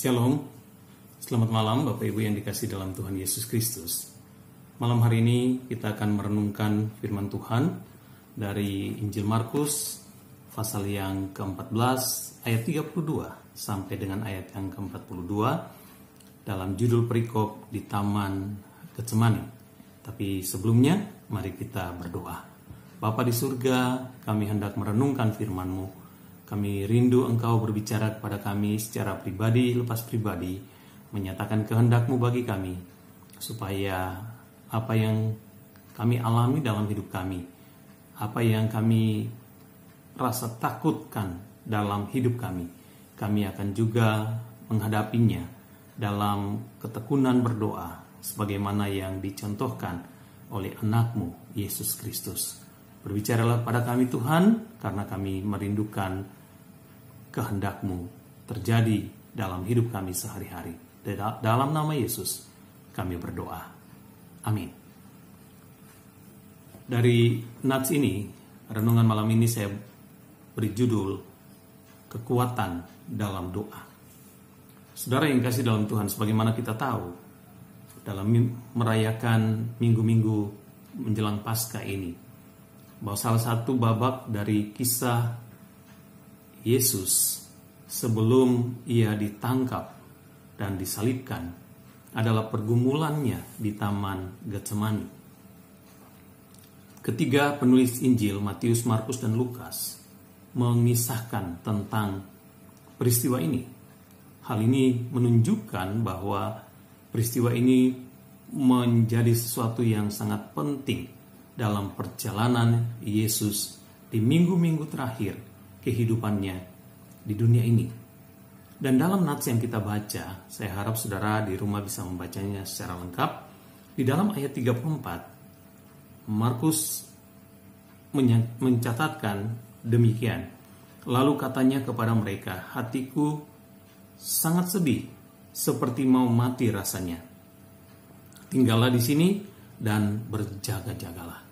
Shalom, selamat malam Bapak Ibu yang dikasihi dalam Tuhan Yesus Kristus. Malam hari ini kita akan merenungkan firman Tuhan dari Injil Markus pasal yang ke-14 ayat 32 sampai dengan ayat yang ke-42 dalam judul perikop di Taman Getsemani. Tapi sebelumnya mari kita berdoa. Bapa di surga, kami hendak merenungkan firman-Mu. Kami rindu Engkau berbicara kepada kami secara pribadi, lepas pribadi, menyatakan kehendak-Mu bagi kami, supaya apa yang kami alami dalam hidup kami, apa yang kami rasa takutkan dalam hidup kami akan juga menghadapinya dalam ketekunan berdoa, sebagaimana yang dicontohkan oleh anak-Mu, Yesus Kristus. Berbicaralah pada kami Tuhan, karena kami merindukan kehendak-Mu terjadi dalam hidup kami sehari-hari. Dalam nama Yesus kami berdoa. Amin. Dari nats ini, renungan malam ini saya beri judul Kekuatan dalam Doa. Saudara yang kasih dalam Tuhan, sebagaimana kita tahu, dalam merayakan minggu-minggu menjelang Paskah ini, bahwa salah satu babak dari kisah Yesus sebelum ia ditangkap dan disalibkan adalah pergumulannya di Taman Getsemani. Ketiga penulis Injil, Matius, Markus, dan Lukas, mengisahkan tentang peristiwa ini. Hal ini menunjukkan bahwa peristiwa ini menjadi sesuatu yang sangat penting dalam perjalanan Yesus di minggu-minggu terakhir kehidupannya di dunia ini. Dan dalam nats yang kita baca, saya harap saudara di rumah bisa membacanya secara lengkap. Di dalam ayat 34, Markus mencatatkan demikian. Lalu katanya kepada mereka, hatiku sangat sedih, seperti mau mati rasanya. Tinggallah di sini dan berjaga-jagalah.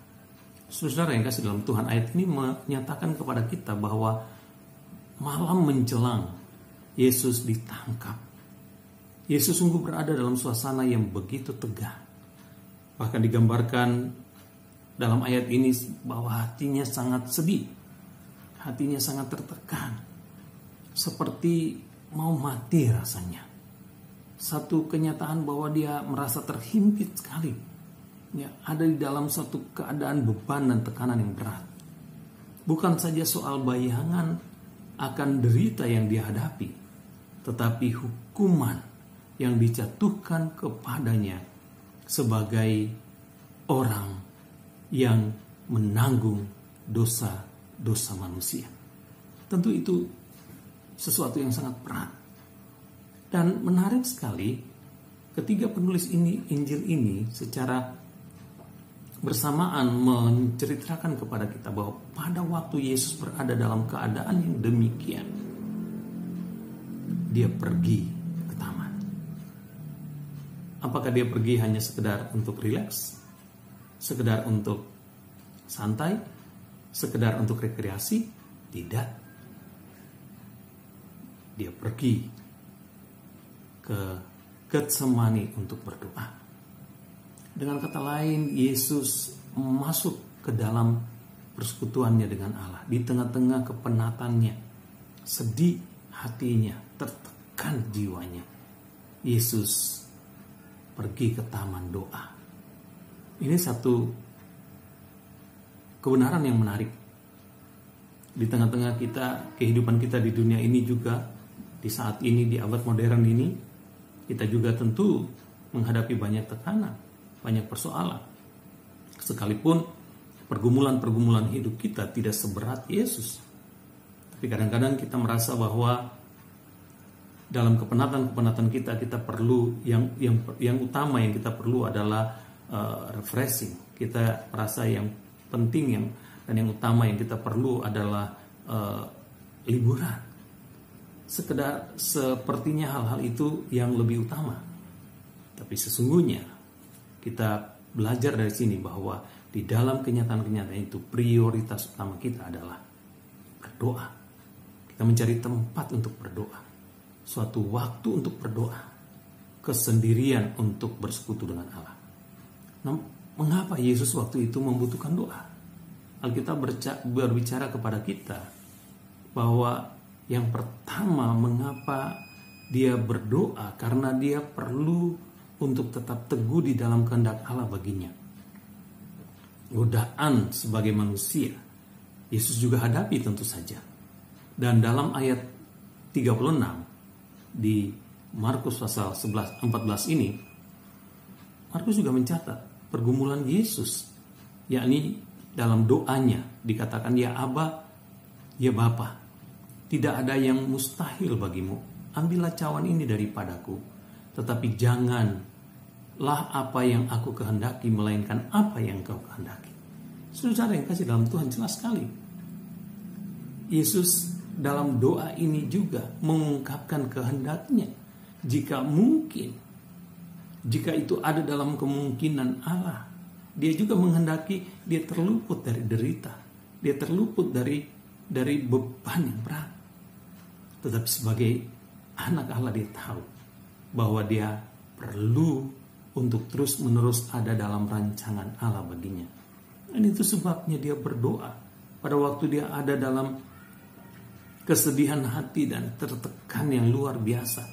Saudara yang kasih dalam Tuhan, ayat ini menyatakan kepada kita bahwa malam menjelang Yesus ditangkap, Yesus sungguh berada dalam suasana yang begitu tegang. Bahkan digambarkan dalam ayat ini bahwa hatinya sangat sedih, hatinya sangat tertekan, seperti mau mati rasanya. Satu kenyataan bahwa dia merasa terhimpit sekali, ya, ada di dalam suatu keadaan beban dan tekanan yang berat. Bukan saja soal bayangan akan derita yang dia hadapi, tetapi hukuman yang dijatuhkan kepadanya sebagai orang yang menanggung dosa-dosa manusia. Tentu itu sesuatu yang sangat berat. Dan menarik sekali, ketiga penulis ini, Injil ini secara bersamaan menceritakan kepada kita bahwa pada waktu Yesus berada dalam keadaan yang demikian, dia pergi ke taman. Apakah dia pergi hanya sekedar untuk rileks, sekedar untuk santai, sekedar untuk rekreasi? Tidak. Dia pergi ke Getsemani untuk berdoa. Dengan kata lain, Yesus masuk ke dalam persekutuannya dengan Allah. Di tengah-tengah kepenatannya, sedih hatinya, tertekan jiwanya, Yesus pergi ke taman doa. Ini satu kebenaran yang menarik. Di tengah-tengah kita, kehidupan kita di dunia ini juga, di saat ini, di abad modern ini, kita juga tentu menghadapi banyak tekanan, banyak persoalan. Sekalipun pergumulan-pergumulan hidup kita tidak seberat Yesus, tapi kadang-kadang kita merasa bahwa dalam kepenatan kita perlu yang utama yang kita perlu adalah refreshing. Kita merasa yang penting dan yang utama yang kita perlu adalah liburan. Sekedar sepertinya hal-hal itu yang lebih utama. Tapi sesungguhnya kita belajar dari sini bahwa di dalam kenyataan-kenyataan itu prioritas utama kita adalah berdoa. Kita mencari tempat untuk berdoa. suatu waktu untuk berdoa, kesendirian untuk bersekutu dengan Allah. Nah, mengapa Yesus waktu itu membutuhkan doa? Alkitab berbicara kepada kita bahwa yang pertama mengapa dia berdoa, karena dia perlu untuk tetap teguh di dalam kehendak Allah baginya. Godaan sebagai manusia Yesus juga hadapi tentu saja. Dan dalam ayat 36 di Markus pasal 14 ini, Markus juga mencatat pergumulan Yesus, yakni dalam doanya dikatakan, ya Aba, ya Bapa, tidak ada yang mustahil bagimu, ambillah cawan ini daripadaku, tetapi janganlah apa yang aku kehendaki, melainkan apa yang kau kehendaki. Saudara yang kasih dalam Tuhan, jelas sekali Yesus dalam doa ini juga mengungkapkan kehendaknya. Jika mungkin, jika itu ada dalam kemungkinan Allah, dia juga menghendaki dia terluput dari derita, dia terluput dari beban yang berat. Tetapi sebagai anak Allah, dia tahu bahwa dia perlu untuk terus-menerus ada dalam rancangan Allah baginya. Dan itu sebabnya dia berdoa. Pada waktu dia ada dalam kesedihan hati dan tertekan yang luar biasa,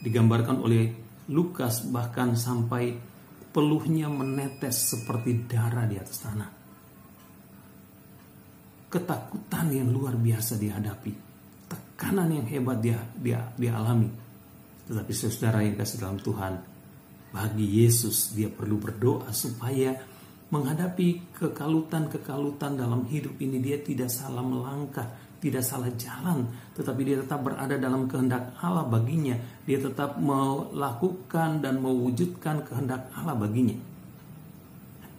digambarkan oleh Lukas bahkan sampai peluhnya menetes seperti darah di atas tanah. Ketakutan yang luar biasa dihadapi, tekanan yang hebat dia alami. Tetapi saudara yang kasih dalam Tuhan, bagi Yesus dia perlu berdoa supaya menghadapi kekalutan-kekalutan dalam hidup ini, dia tidak salah melangkah, tidak salah jalan, tetapi dia tetap berada dalam kehendak Allah baginya. Dia tetap melakukan dan mewujudkan kehendak Allah baginya.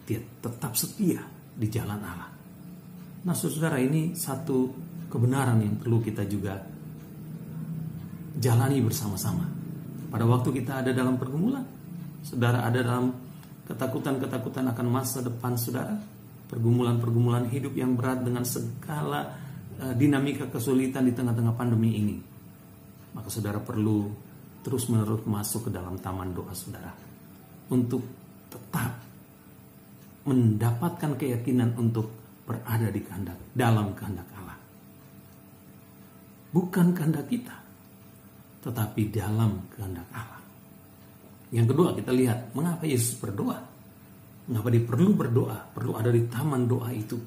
Dia tetap setia di jalan Allah. Nah saudara, ini satu kebenaran yang perlu kita juga jalani bersama-sama. Pada waktu kita ada dalam pergumulan, saudara ada dalam ketakutan-ketakutan akan masa depan saudara, pergumulan-pergumulan hidup yang berat dengan segala dinamika kesulitan di tengah-tengah pandemi ini, maka saudara perlu terus-menerus masuk ke dalam taman doa saudara untuk tetap mendapatkan keyakinan untuk berada di dalam kehendak Allah. Bukan kehendak kita, tetapi dalam kehendak Allah. Yang kedua, kita lihat mengapa Yesus berdoa. Mengapa dia perlu berdoa, perlu ada di taman doa itu.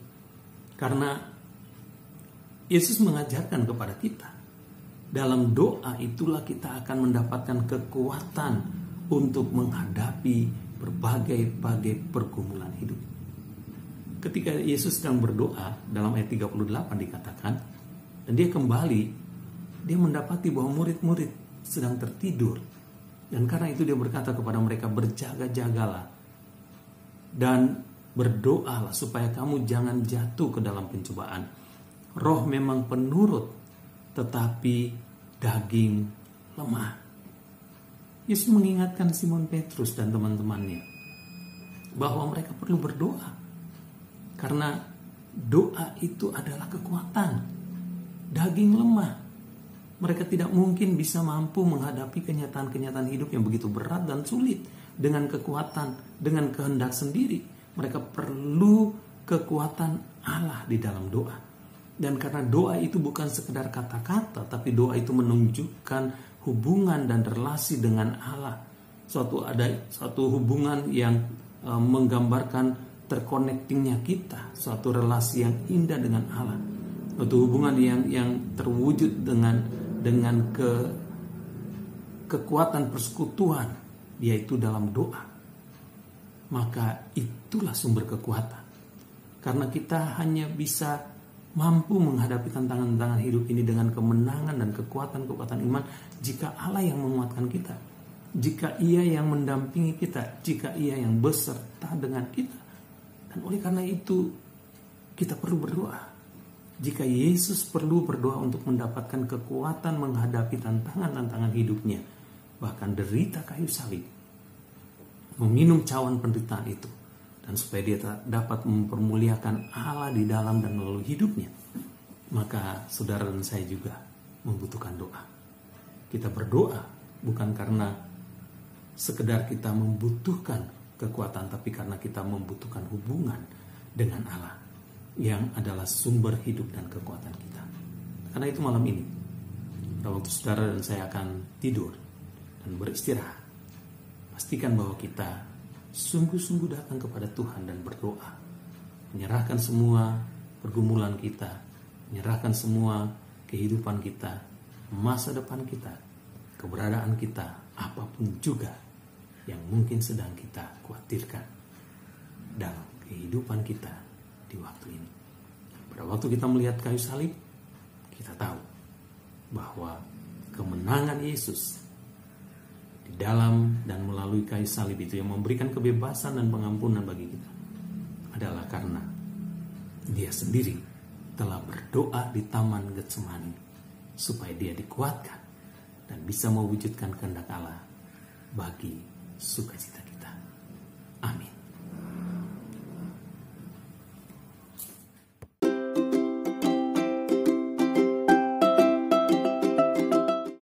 Karena Yesus mengajarkan kepada kita, dalam doa itulah kita akan mendapatkan kekuatan untuk menghadapi berbagai pergumulan hidup. Ketika Yesus sedang berdoa, dalam ayat 38 dikatakan, dan dia kembali, dia mendapati bahwa murid-murid sedang tertidur. Dan karena itu dia berkata kepada mereka, berjaga-jagalah dan berdoalah supaya kamu jangan jatuh ke dalam pencobaan. Roh memang penurut, tetapi daging lemah. Yesus mengingatkan Simon Petrus dan teman-temannya bahwa mereka perlu berdoa. Karena doa itu adalah kekuatan. Daging lemah. Mereka tidak mungkin bisa mampu menghadapi kenyataan-kenyataan hidup yang begitu berat dan sulit dengan kekuatan, dengan kehendak sendiri. Mereka perlu kekuatan Allah di dalam doa. Dan karena doa itu bukan sekedar kata-kata, tapi doa itu menunjukkan hubungan dan relasi dengan Allah. Suatu hubungan yang menggambarkan terconnectingnya kita, suatu relasi yang indah dengan Allah. Suatu hubungan yang terwujud dengan kekuatan persekutuan, yaitu dalam doa. Maka itulah sumber kekuatan. Karena kita hanya bisa mampu menghadapi tantangan-tantangan hidup ini dengan kemenangan dan kekuatan-kekuatan iman jika Allah yang menguatkan kita, jika Ia yang mendampingi kita, jika Ia yang beserta dengan kita. Dan oleh karena itu kita perlu berdoa. Jika Yesus perlu berdoa untuk mendapatkan kekuatan menghadapi tantangan-tantangan hidupnya, bahkan derita kayu salib, meminum cawan penderitaan itu, dan supaya dia dapat mempermuliakan Allah di dalam dan melalui hidupnya, maka saudara dan saya juga membutuhkan doa. Kita berdoa bukan karena sekedar kita membutuhkan kekuatan, tapi karena kita membutuhkan hubungan dengan Allah yang adalah sumber hidup dan kekuatan kita. Karena itu malam ini, pada waktu saudara dan saya akan tidur dan beristirahat, pastikan bahwa kita sungguh-sungguh datang kepada Tuhan dan berdoa, menyerahkan semua pergumulan kita, menyerahkan semua kehidupan kita, masa depan kita, keberadaan kita, apapun juga yang mungkin sedang kita khawatirkan dalam kehidupan kita di waktu ini. Pada waktu kita melihat kayu salib, kita tahu bahwa kemenangan Yesus di dalam dan melalui kayu salib itu yang memberikan kebebasan dan pengampunan bagi kita adalah karena Dia sendiri telah berdoa di Taman Getsemani supaya Dia dikuatkan dan bisa mewujudkan kehendak Allah bagi sukacita.